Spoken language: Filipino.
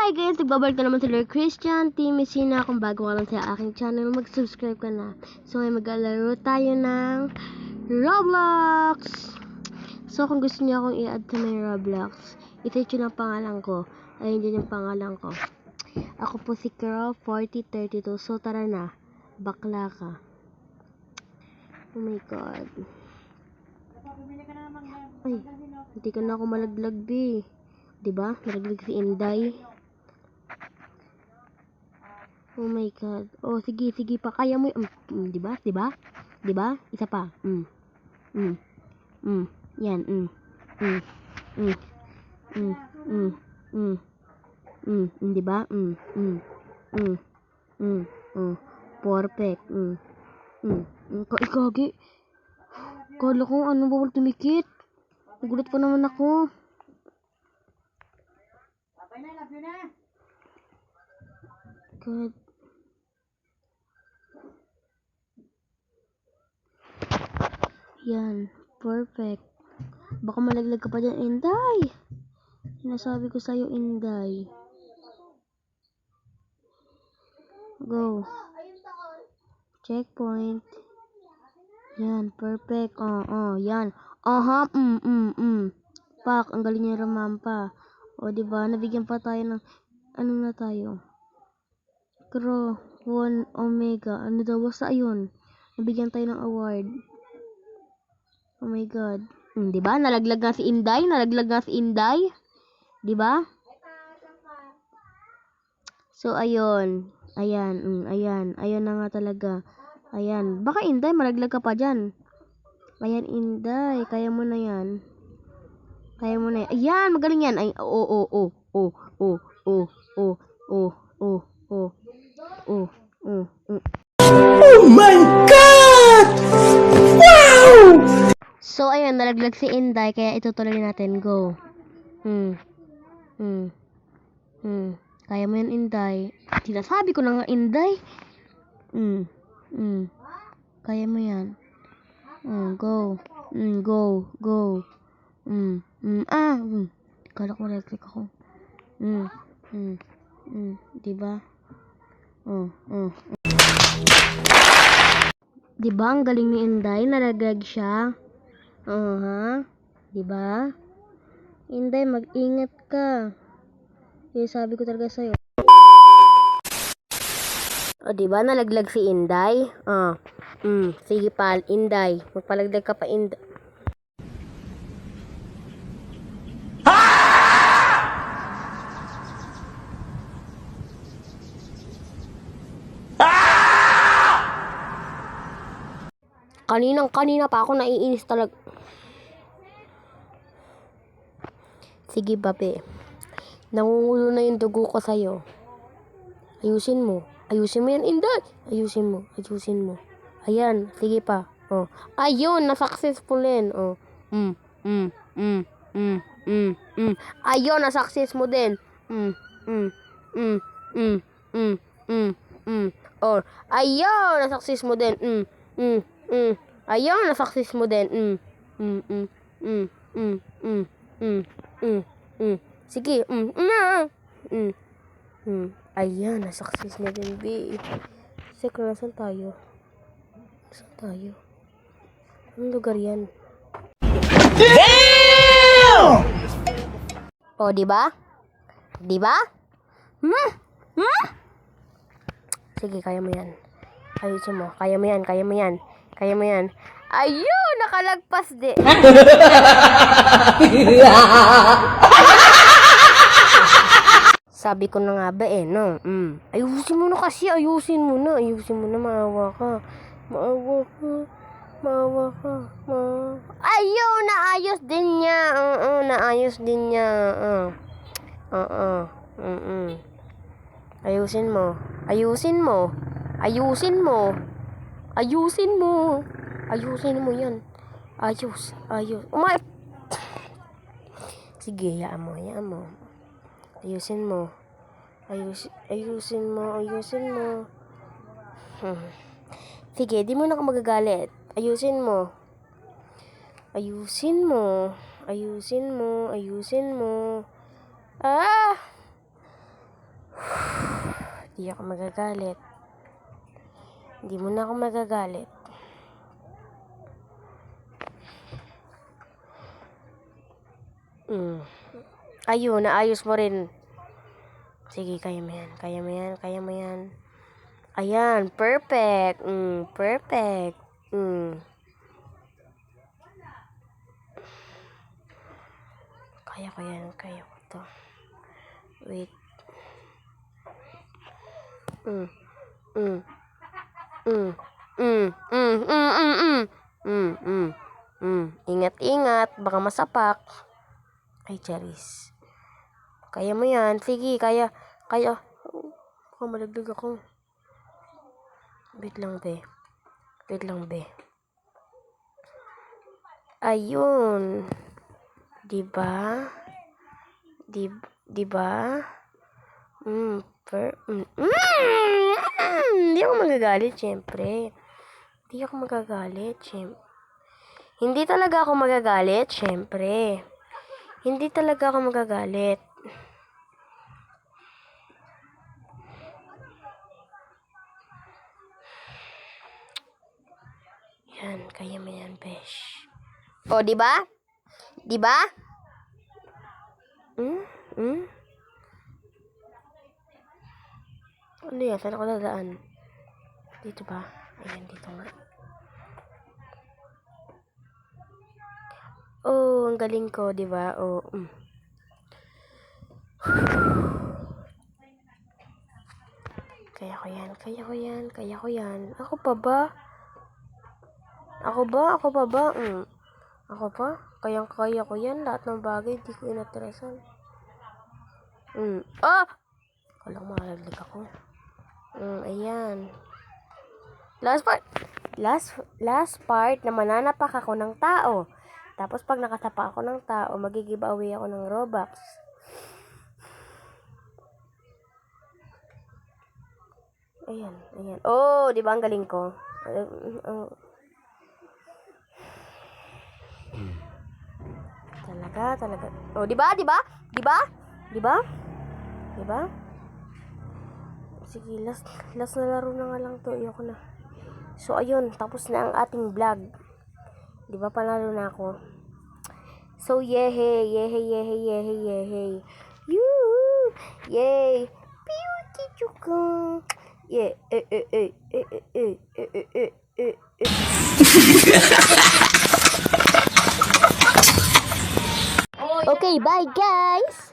Hi guys! Nagbabalik na naman si Lord Christian, Team Messina. Kung bago ka lang sa aking channel, mag-subscribe ka na. So ngayon maglalaro tayo ng Roblox! So kung gusto niyo akong i-add sa may Roblox, i-search yun ang pangalan ko. Ayun din yung pangalan ko. Ako po si Crow4032. So tara na, bakla ka. Oh my god. Ay, hindi ka na ako malaglag, B. Diba? Malaglag si Inday. Oh my god. Oh, sige pa. Kaya mo diba? Isa pa. Yan. Diba? Perfect. Ikagi. Kala ko ano bawal tumikit. Nagulat pa naman ako. God. Yan. Perfect. Baka malaglag ka pa dyan, Inday. Sinasabi ko sa'yo, Inday. Go. Checkpoint. Yan. Perfect. Yan. Aha. Pak. Ang galing niya ramampa. O, diba? Nabigyan pa tayo ng ano na tayo? Crow 1 Omega. Ano daw? Basta ayun. Nabigyan tayo ng award. Oh my god. Diba? Nalaglag nga si Inday. Diba? So, ayun. Ayan na nga talaga. Ayan. Baka Inday, malaglag ka pa dyan. Ayan, Inday. Kaya mo na yan. Ayan, magaling yan. Ay, oh. Oh my God! Wow! So, ayun, nalaglag si Inday, kaya itutuloy natin. Go. Kaya mo yan, Inday. Sinasabi ko na nga, Inday. Kaya mo yan. Go. Go. Kala ko nalaglag ako. Diba? Diba, ang galing ni Inday, nalaglag siya. Diba? Inday, mag-ingat ka. Yung sabi ko talaga sa'yo. O, diba, nalaglag si Inday? Sige pa, Inday. Magpalaglag ka pa, Inday. Kanina pa ako naiinis talaga. Sige, babe. Nangungulo na yung dugo ko sa'yo. Ayusin mo yan, Inday. Ayusin mo. Ayan, sige pa. Ayun, na-successful din. Ayun, na-success mo din. Ayun, na-success mo din. Ayun, na-success mo din. Sige. Ayan, na-success na din, B. Sek, nasan tayo? Anong lugar yan? Damn! O, diba? Sige, kaya mo yan. Ayusin mo. Kaya mo yan. Ayun, nakalagpas di. Sabi ko na nga ba no? Ayusin mo na kasi, maawa ka. Ayun, naayos din niya. Ayusin mo yan. Ayos. Sige, hayaan mo. Ayusin mo. Sige, di mo na ako magagalit. Ayusin mo. Di ako magagalit. Hindi mo na ako magagalit. Ayun, naayos mo rin. Sige, kaya mo yan. Kaya mo yan. Kaya mo yan. Ayan, perfect. Perfect. Kaya ko yan. Kaya ko to. Wait. Ingat-ingat. Baka masapak. Ay, Charis. Kaya mo yan. Sige, kaya. Kaya. Baka malaglag ako. Wait lang, be. Wait lang, be. Ayun. Diba? Diba? Hindi ako magagalit, syempre. Hindi ako magagalit, syempre. Hindi talaga ako magagalit, syempre. Hindi talaga ako magagalit. Yan, kaya mo yan, besh. O, diba? Diba? Ano yan? Saan ako dadaan? Dito ba? Ayan, dito nga. Oh, ang galing ko, diba? Oh, Kaya ko yan, kaya ko yan, kaya ko yan. Ako pa ba? Ako pa ba? Ako pa? Kaya ko yan. Lahat ng bagay, di ko inatrasan. Kala ko makalaglag ako. Ayan. Last part na mananapak ako ng tao. Tapos pag nakasapa ako ng tao, mag-give away ako ng Robux. Ayan. Oh, di ba ang galing ko? Talaga. Oh, di ba? Sige, last na laro na nga lang to. Ayoko na. So, ayun. Tapos na ang ating vlog. Di ba, panalo na ako. So, yehey. Yoo! Yay! Piu, chichuka! Yeah, Okay, bye guys!